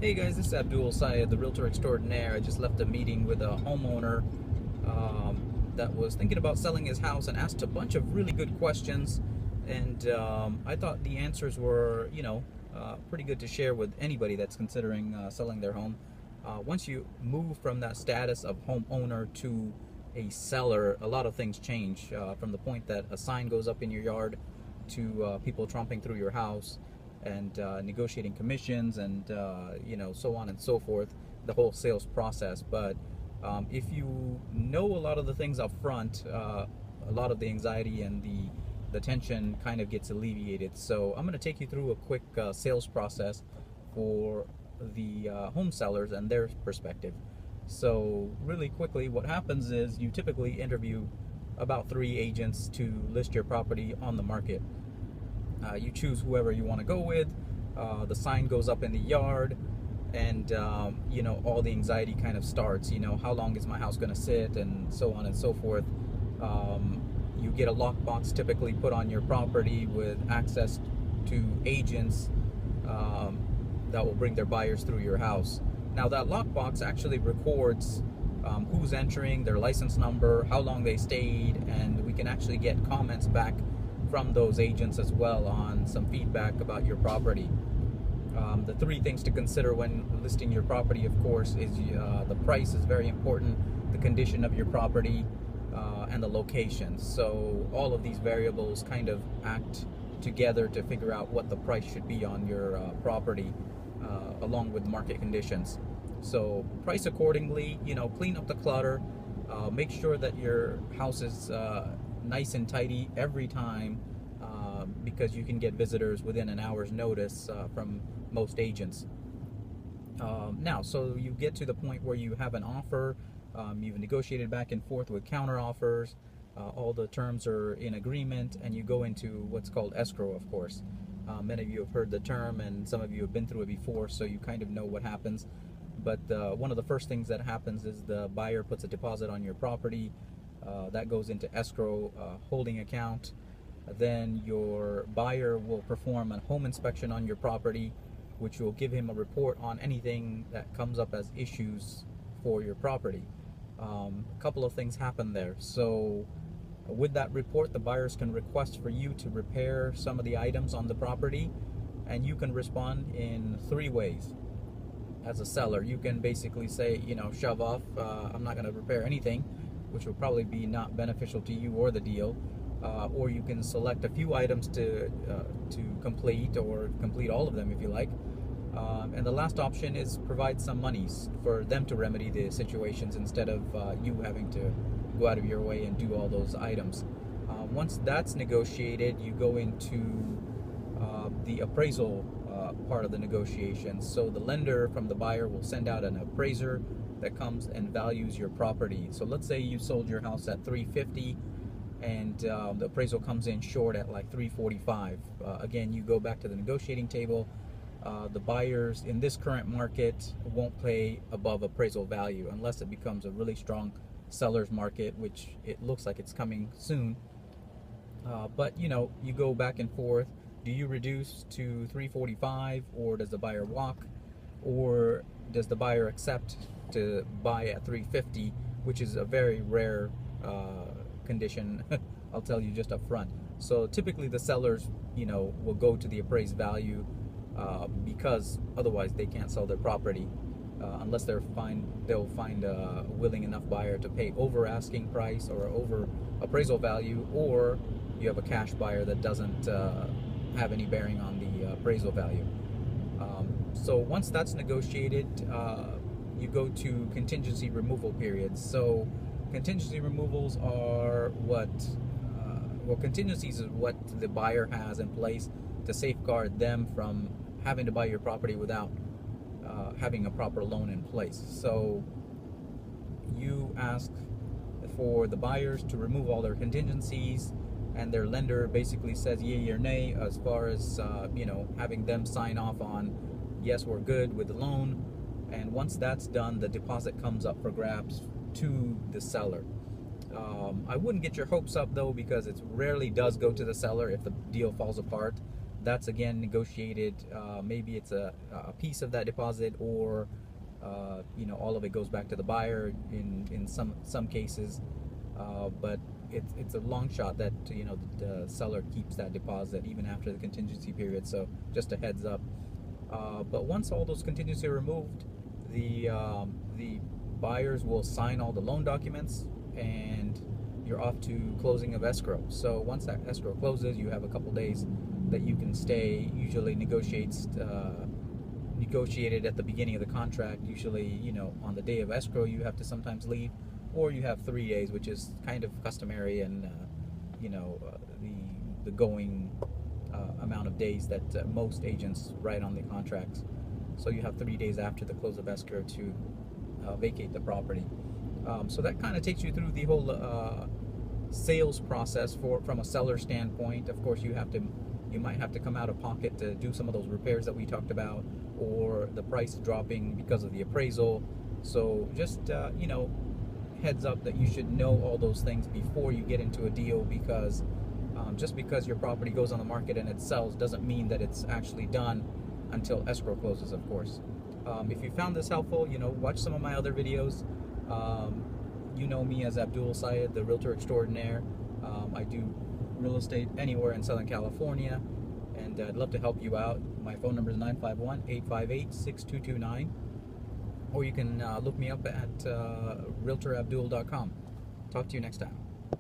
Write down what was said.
Hey guys, this is Abdul Syed, the Realtor Extraordinaire. I just left a meeting with a homeowner that was thinking about selling his house and asked a bunch of really good questions. And I thought the answers were, pretty good to share with anybody that's considering selling their home. Once you move from that status of homeowner to a seller, a lot of things change from the point that a sign goes up in your yard to people tromping through your house and negotiating commissions and so on and so forth, the whole sales process. But if you know a lot of the things up front, a lot of the anxiety and the tension kind of gets alleviated. So I'm going to take you through a quick sales process for the home sellers and their perspective. So really quickly, what happens is you typically interview about 3 agents to list your property on the market. You choose whoever you want to go with. The sign goes up in the yard, and all the anxiety kind of starts. How long is my house going to sit, and so on and so forth. You get a lockbox typically put on your property with access to agents that will bring their buyers through your house. Now that lockbox actually records who's entering, their license number, how long they stayed, and we can actually get comments back from those agents as well on some feedback about your property. The 3 things to consider when listing your property, of course, is the price is very important, the condition of your property, and the location. So all of these variables kind of act together to figure out what the price should be on your property, along with market conditions. So price accordingly, clean up the clutter, make sure that your house is nice and tidy every time, because you can get visitors within an hour's notice from most agents. Now, so you get to the point where you have an offer, you've negotiated back and forth with counter offers, all the terms are in agreement, and you go into what's called escrow, of course. Many of you have heard the term, and some of you have been through it before, so you kind of know what happens. But one of the first things that happens is the buyer puts a deposit on your property. That goes into escrow holding account. Then your buyer will perform a home inspection on your property, which will give him a report on anything that comes up as issues for your property. A couple of things happen there. So with that report, the buyers can request for you to repair some of the items on the property, and you can respond in 3 ways. As a seller, you can basically say, shove off, I'm not going to repair anything, which will probably be not beneficial to you or the deal. Or you can select a few items to complete, or complete all of them if you like. And the last option is provide some monies for them to remedy the situations instead of you having to go out of your way and do all those items. Once that's negotiated, you go into the appraisal part of the negotiations. So the lender from the buyer will send out an appraiser that comes and values your property. So let's say you sold your house at $350, and the appraisal comes in short at like $345. Again, you go back to the negotiating table. The buyers in this current market won't pay above appraisal value unless it becomes a really strong seller's market, which it looks like it's coming soon. But you go back and forth. Do you reduce to $345, or does the buyer walk, or does the buyer accept to buy at $350, which is a very rare condition, I'll tell you just up front. So typically the sellers, will go to the appraised value because otherwise they can't sell their property unless they'll find a willing enough buyer to pay over asking price or over appraisal value, or you have a cash buyer that doesn't have any bearing on the appraisal value. So once that's negotiated, you go to contingency removal periods. So contingency removals are contingencies is what the buyer has in place to safeguard them from having to buy your property without having a proper loan in place. So you ask for the buyers to remove all their contingencies, and their lender basically says yay or nay as far as having them sign off on yes, we're good with the loan. And once that's done, the deposit comes up for grabs to the seller. I wouldn't get your hopes up though, because it rarely does go to the seller if the deal falls apart. that's again negotiated. Maybe it's a piece of that deposit, or all of it goes back to the buyer in some cases. But it's a long shot that the seller keeps that deposit even after the contingency period. So just a heads up. But once all those contingencies are removed, the buyers will sign all the loan documents, and you're off to closing of escrow. So once that escrow closes, you have a couple days that you can stay. Usually negotiated at the beginning of the contract. Usually, on the day of escrow, you have to sometimes leave, or you have 3 days, which is kind of customary, and the going amount of days that most agents write on the contracts. So you have 3 days after the close of escrow to vacate the property. So that kind of takes you through the whole sales process from a seller standpoint. Of course, you might have to come out of pocket to do some of those repairs that we talked about, or the price dropping because of the appraisal. So just heads up that you should know all those things before you get into a deal, because just because your property goes on the market and it sells doesn't mean that it's actually done until escrow closes, of course. If you found this helpful, watch some of my other videos. You know me as Abdul Syed, the Realtor Extraordinaire. I do real estate anywhere in Southern California, and I'd love to help you out. My phone number is 951-858-6229, or you can look me up at realtorabdul.com. Talk to you next time.